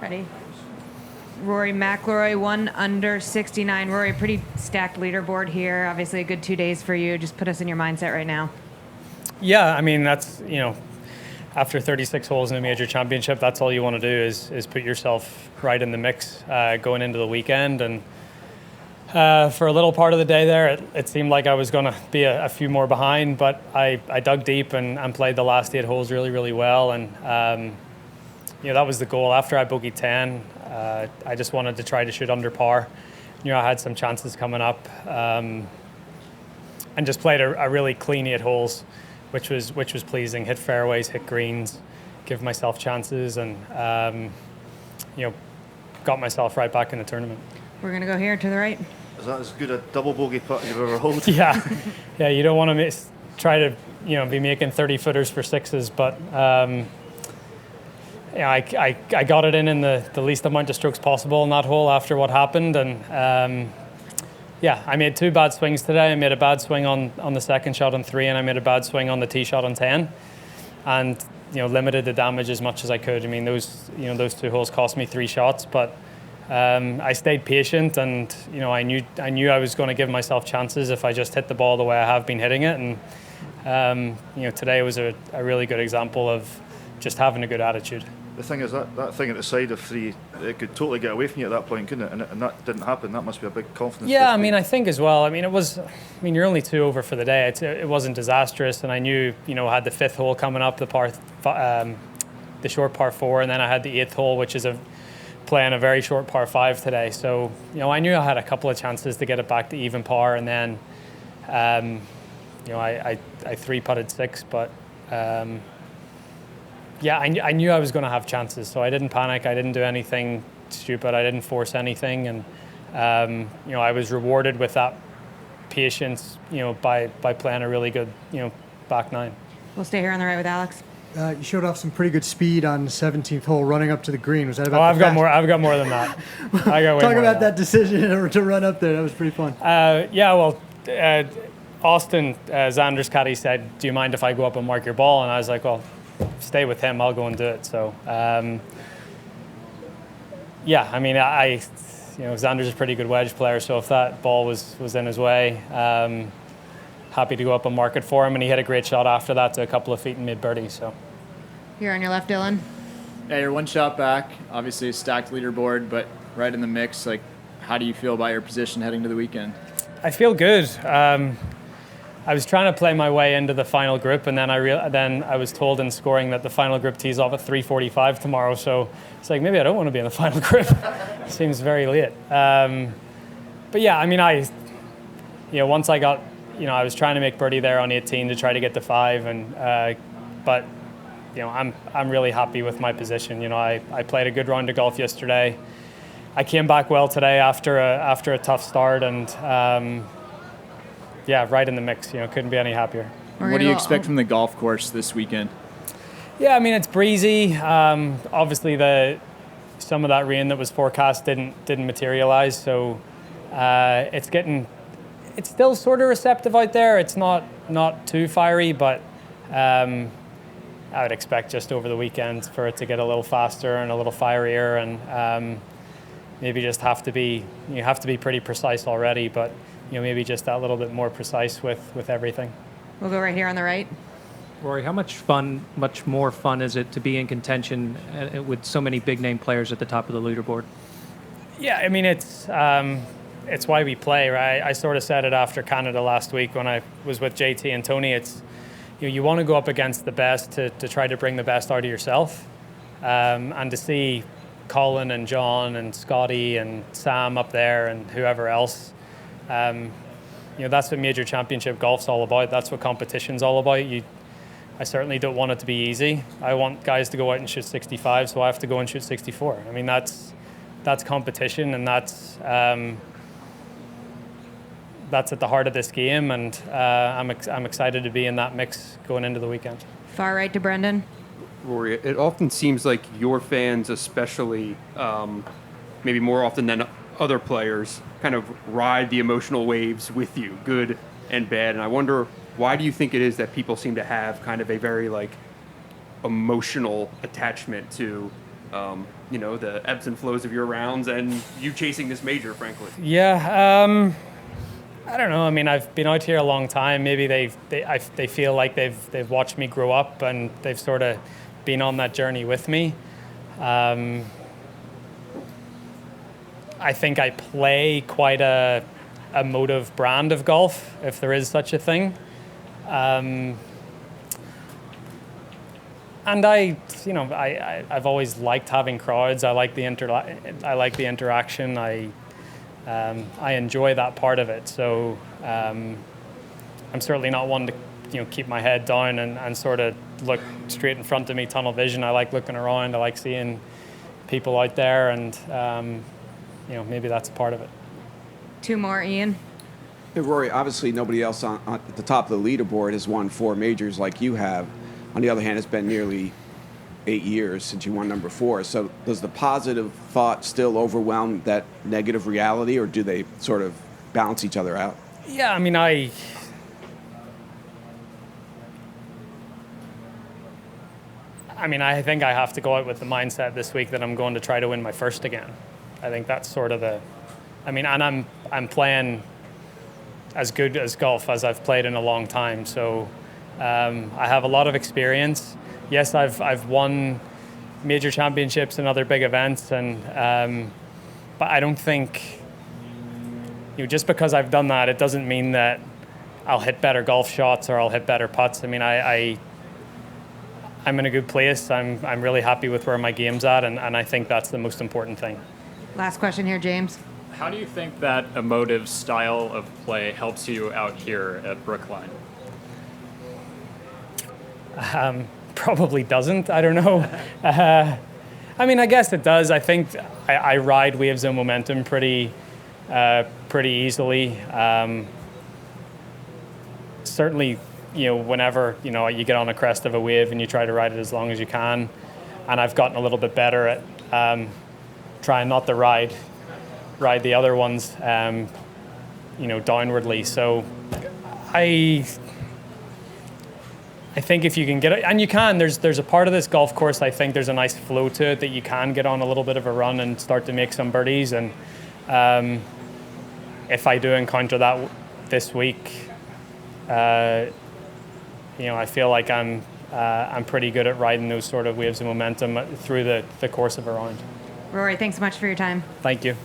Ready? Rory McIlroy, 1 under 69. Rory, pretty stacked leaderboard here. Obviously a good 2 days for you. Just put us in your mindset right now. Yeah, I mean, that's, after 36 holes in a major championship, that's all you want to do is put yourself right in the mix going into the weekend. And for a little part of the day there, it seemed like I was going to be a few more behind, but I dug deep and played the last 8 holes really, really well. And, that was the goal. After I bogeyed 10, I just wanted to try to shoot under par. I had some chances coming up and just played a really clean 8 holes, which was pleasing. Hit fairways, hit greens, give myself chances, and, got myself right back in the tournament. We're going to go here to the right. Is that as good a double bogey putt you've ever held? Yeah, you don't want to try to be making 30-footers for sixes, but I got it in the least amount of strokes possible in that hole after what happened, and I made 2 bad swings today. I made a bad swing on the second shot on 3, and I made a bad swing on the tee shot on 10, and limited the damage as much as I could. I mean, those 2 holes cost me 3 shots, but I stayed patient, and I knew I was going to give myself chances if I just hit the ball the way I have been hitting it. And today was a really good example of just having a good attitude. The thing is that thing at the side of 3, it could totally get away from you at that point, couldn't it? And that didn't happen. That must be a big confidence. Yeah, I mean, I think as well. I mean, you're only 2 over for the day. It wasn't disastrous, and I knew I had the 5th hole coming up, the short par 4, and then I had the 8th hole, which is playing a very short par 5 today. So I knew I had a couple of chances to get it back to even par, and then I 3-putted 6, but. I knew I was going to have chances, so I didn't panic. I didn't do anything stupid. I didn't force anything, and I was rewarded with that patience, by playing a really good, back 9. We'll stay here on the right with Alex. You showed off some pretty good speed on the 17th hole, running up to the green. Was that about? I've got more. I've got more than that. I got way Talk more about than that decision to run up there. That was pretty fun. Austin Xander's caddy said, "Do you mind if I go up and mark your ball?" And I was like, "Well, stay with him. I'll go and do it." So, Xander's a pretty good wedge player. So if that ball was in his way, happy to go up and mark it for him. And he hit a great shot after that to a couple of feet and made birdie. So You're on your left, Dylan. Yeah, you're 1 shot back. Obviously a stacked leaderboard, but right in the mix. Like, how do you feel about your position heading to the weekend? I feel good. I was trying to play my way into the final group, and then I was told in scoring that the final group tees off at 3:45 tomorrow. So it's like, maybe I don't want to be in the final group. Seems very late. But yeah, I mean, once I got, I was trying to make birdie there on 18 to try to get to 5, and but I'm really happy with my position. I played a good round of golf yesterday. I came back well today after a tough start, and. Right in the mix. Couldn't be any happier. What do you expect from the golf course this weekend? Yeah, I mean, it's breezy. Obviously, some of that rain that was forecast didn't materialize. So it's still sort of receptive out there. It's not too fiery, but I would expect just over the weekend for it to get a little faster and a little fierier, and maybe just have to be pretty precise already, but. Maybe just that little bit more precise with everything. We'll go right here on the right. Rory, how much more fun is it to be in contention with so many big name players at the top of the leaderboard? Yeah, I mean, it's why we play, right? I sort of said it after Canada last week when I was with JT and Tony. It's you want to go up against the best to try to bring the best out of yourself, and to see Collin and John and Scotty and Sam up there and whoever else. That's what major championship golf's all about. That's what competition's all about. I certainly don't want it to be easy. I want guys to go out and shoot 65, so I have to go and shoot 64. I mean, that's competition, and that's at the heart of this game, and I'm excited to be in that mix going into the weekend. Far right to Brendan. Rory, it often seems like your fans, especially, maybe more often than other players, kind of ride the emotional waves with you, good and bad. And I wonder, why do you think it is that people seem to have kind of a very emotional attachment to the ebbs and flows of your rounds and you chasing this major, frankly? Yeah, I don't know. I mean, I've been out here a long time. Maybe they feel like they've watched me grow up and they've sort of been on that journey with me. I think I play quite a emotive brand of golf, if there is such a thing. And I've always liked having crowds. I like the interaction. I enjoy that part of it. So I'm certainly not one to keep my head down and sort of look straight in front of me, tunnel vision. I like looking around. I like seeing people out there, and maybe that's a part of it. Two more, Ian. Hey, Rory, obviously nobody else on at the top of the leaderboard has won 4 majors like you have. On the other hand, it's been nearly 8 years since you won number 4. So does the positive thought still overwhelm that negative reality, or do they sort of balance each other out? Yeah, I mean, I think I have to go out with the mindset this week that I'm going to try to win my first again. I think that's sort of and I'm playing as good as golf as I've played in a long time. So I have a lot of experience. Yes, I've won major championships and other big events, and but I don't think just because I've done that, it doesn't mean that I'll hit better golf shots or I'll hit better putts. I mean, I'm in a good place. I'm really happy with where my game's at, and I think that's the most important thing. Last question here, James. How do you think that emotive style of play helps you out here at Brookline? Probably doesn't. I don't know. I guess it does. I think I ride waves of momentum pretty easily. Certainly, whenever you get on a crest of a wave and you try to ride it as long as you can, and I've gotten a little bit better at trying not to ride the other ones, downwardly. So I think if you can get it, and you can, there's a part of this golf course, I think there's a nice flow to it that you can get on a little bit of a run and start to make some birdies. And if I do encounter that this week, I feel like I'm pretty good at riding those sort of waves of momentum through the course of a round. Rory, thanks so much for your time. Thank you.